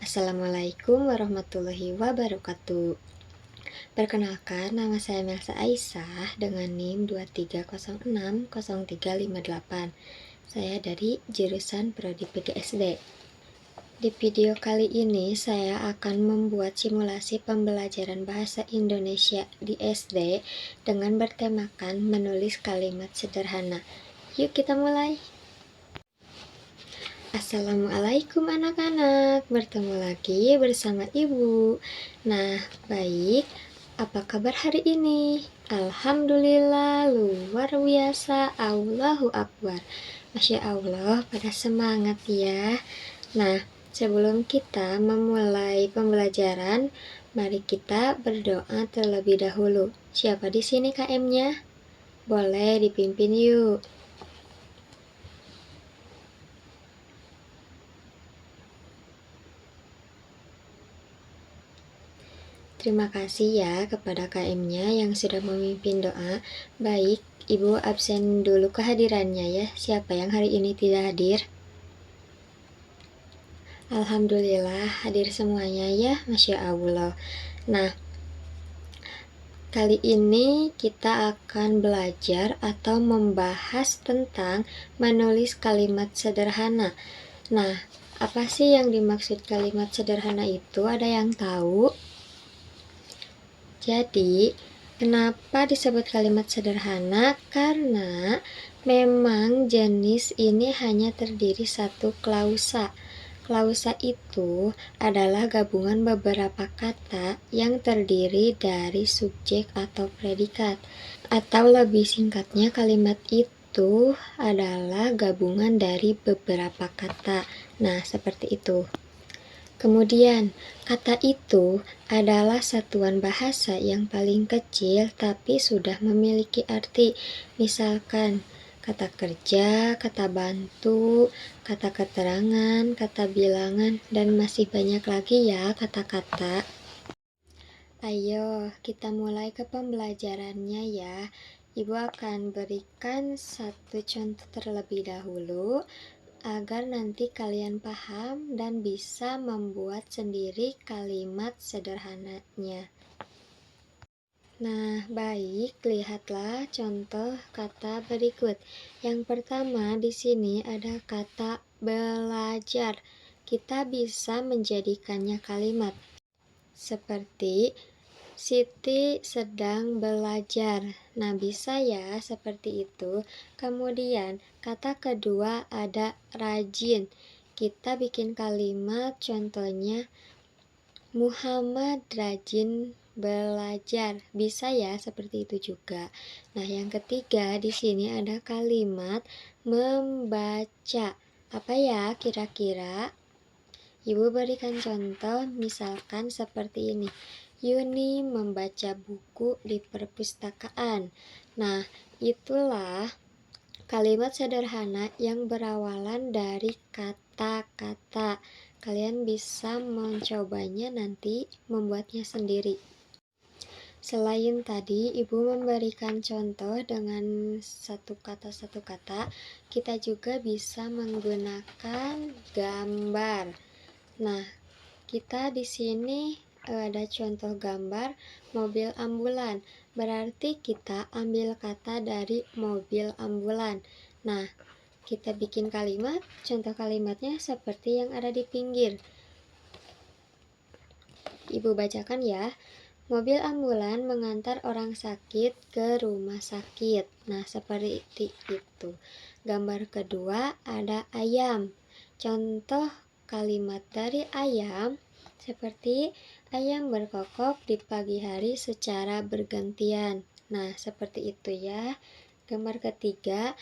Assalamualaikum warahmatullahi wabarakatuh. Perkenalkan, nama saya Melsa Aisyah dengan NIM 23060358. Saya dari jurusan Prodi PGSD. Di video kali ini saya akan membuat simulasi pembelajaran bahasa Indonesia di SD dengan bertemakan menulis kalimat sederhana. Yuk kita mulai. Assalamualaikum anak-anak, bertemu lagi bersama Ibu. Nah, baik, apa kabar hari ini? Alhamdulillah, luar biasa, Allahu Akbar. Masya Allah, pada semangat ya. Nah, sebelum kita memulai pembelajaran, mari kita berdoa terlebih dahulu. Siapa di sini KM-nya? Boleh dipimpin yuk. Terima kasih ya kepada KM-nya yang sudah memimpin doa. Baik, Ibu absen dulu kehadirannya ya. Siapa yang hari ini tidak hadir? Alhamdulillah hadir semuanya ya, Masya Allah. Nah, kali ini kita akan belajar atau membahas tentang menulis kalimat sederhana. Nah, apa sih yang dimaksud kalimat sederhana itu? Ada yang tahu? Jadi, kenapa disebut kalimat sederhana? Karena memang jenis ini hanya terdiri satu klausa. Klausa itu adalah gabungan beberapa kata yang terdiri dari subjek atau predikat. Atau lebih singkatnya, kalimat itu adalah gabungan dari beberapa kata. Nah, seperti itu. Kemudian, kata itu adalah satuan bahasa yang paling kecil tapi sudah memiliki arti. Misalkan, kata kerja, kata bantu, kata keterangan, kata bilangan, dan masih banyak lagi ya kata-kata. Ayo, kita mulai ke pembelajarannya ya. Ibu akan berikan satu contoh terlebih dahulu, agar nanti kalian paham dan bisa membuat sendiri kalimat sederhananya. Nah, baik, lihatlah contoh kata berikut. Yang pertama di sini ada kata belajar. Kita bisa menjadikannya kalimat seperti Siti sedang belajar. Nah, bisa ya seperti itu. Kemudian, kata kedua ada rajin. Kita bikin kalimat contohnya Muhammad rajin belajar. Bisa ya seperti itu juga. Nah, yang ketiga di sini ada kalimat membaca. Apa ya kira-kira? Ibu berikan contoh, misalkan seperti ini. Yuni membaca buku di perpustakaan. Nah, itulah kalimat sederhana yang berawalan dari kata-kata. Kalian bisa mencobanya nanti membuatnya sendiri. Selain tadi, Ibu memberikan contoh dengan satu kata, kita juga bisa menggunakan gambar. Nah, kita di sini ada contoh gambar mobil ambulan. Berarti kita ambil kata dari mobil ambulan. Nah, kita bikin kalimat, contoh kalimatnya seperti yang ada di pinggir. Ibu bacakan ya. Mobil ambulan mengantar orang sakit ke rumah sakit. Nah, seperti itu. Gambar kedua ada ayam. Contoh kalimat dari ayam seperti ayam berkokok di pagi hari secara bergantian. Nah, seperti itu ya. Gambar ketiga,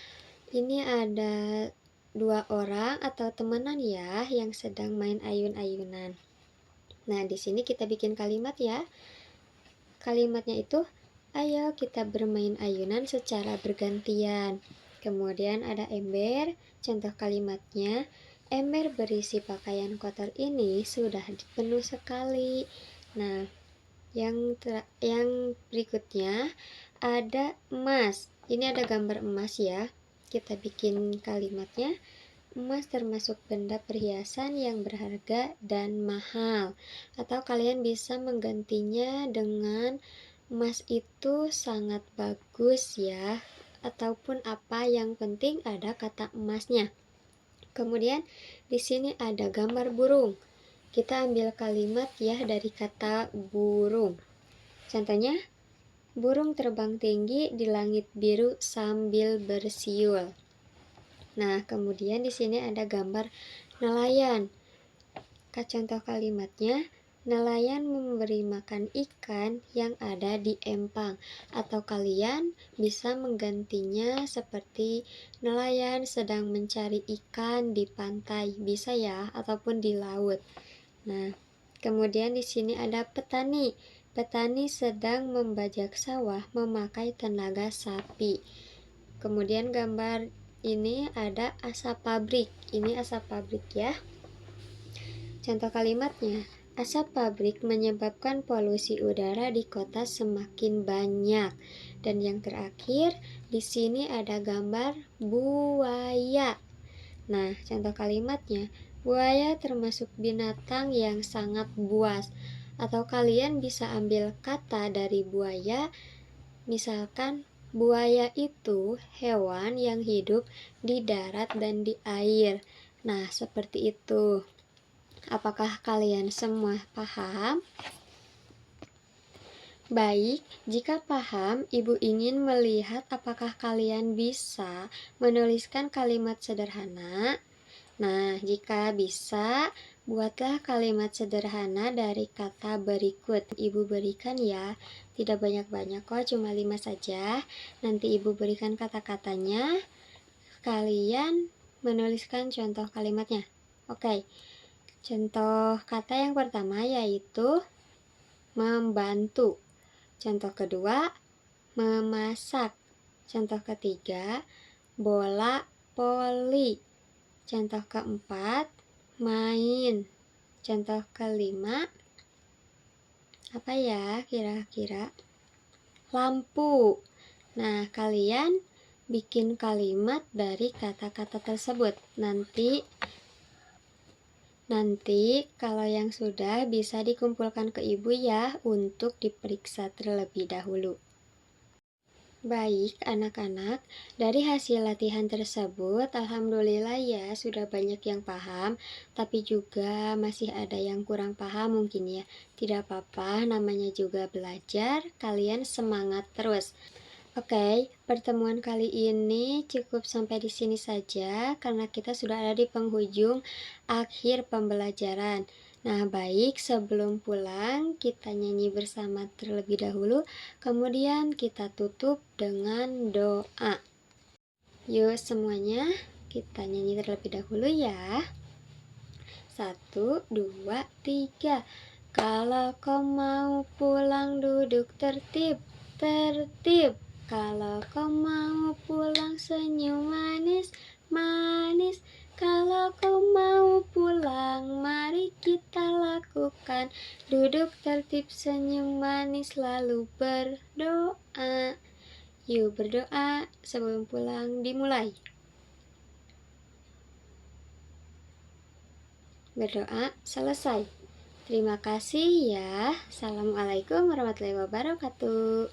ini ada dua orang atau temenan ya yang sedang main ayun-ayunan. Nah, di sini kita bikin kalimat ya. Kalimatnya itu, ayo kita bermain ayunan secara bergantian. Kemudian ada ember, contoh kalimatnya, ember berisi pakaian kotor ini sudah penuh sekali. Nah, yang berikutnya ada emas. Ini ada gambar emas ya. Kita bikin kalimatnya. emas termasuk benda perhiasan yang berharga dan mahal, atau kalian bisa menggantinya dengan emas itu sangat bagus ya, ataupun apa yang penting ada kata emasnya. Kemudian di sini ada gambar burung. Kita ambil kalimat ya dari kata burung. Contohnya, burung terbang tinggi di langit biru sambil bersiul. Nah, kemudian di sini ada gambar nelayan. Contoh kalimatnya, nelayan memberi makan ikan yang ada di empang. Atau kalian bisa menggantinya seperti nelayan sedang mencari ikan di pantai, bisa ya, ataupun di laut. Nah, kemudian di sini ada petani. Petani sedang membajak sawah memakai tenaga sapi. Kemudian gambar ini ada asap pabrik. Ini asap pabrik ya. Contoh kalimatnya, asap pabrik menyebabkan polusi udara di kota semakin banyak. Dan yang terakhir, di sini ada gambar buaya. Nah, contoh kalimatnya, buaya termasuk binatang yang sangat buas. Atau kalian bisa ambil kata dari buaya, misalkan buaya itu hewan yang hidup di darat dan di air. Nah, seperti itu. Apakah kalian semua paham? Baik, jika paham, Ibu ingin melihat apakah kalian bisa menuliskan kalimat sederhana. Nah, jika bisa, buatlah kalimat sederhana dari kata berikut. Ibu berikan ya, tidak banyak-banyak kok, cuma 5 saja. Nanti Ibu berikan kata-katanya, kalian menuliskan contoh kalimatnya. Oke, contoh kata yang pertama yaitu membantu. Contoh kedua, memasak. Contoh ketiga, bola voli. Contoh keempat, main. Contoh kelima, apa ya kira-kira? Lampu. Nah, kalian bikin kalimat dari kata-kata tersebut. Nanti kalau yang sudah bisa dikumpulkan ke Ibu ya untuk diperiksa terlebih dahulu. Baik anak-anak, dari hasil latihan tersebut alhamdulillah ya sudah banyak yang paham, tapi juga masih ada yang kurang paham mungkin ya. Tidak apa-apa, namanya juga belajar, kalian semangat terus. Oke, pertemuan kali ini cukup sampai di sini saja karena kita sudah ada di penghujung akhir pembelajaran. Nah, baik, sebelum pulang kita nyanyi bersama terlebih dahulu, kemudian kita tutup dengan doa. Yuk semuanya, kita nyanyi terlebih dahulu ya. 1, 2, 3. Kalau kau mau pulang duduk tertib, tertib. Kalau kau mau pulang senyum manis, manis. Kalau kau mau pulang, mari kita lakukan. Duduk tertib, senyum manis, lalu berdoa. Yuk berdoa sebelum pulang dimulai. Berdoa selesai. Terima kasih ya. Assalamualaikum warahmatullahi wabarakatuh.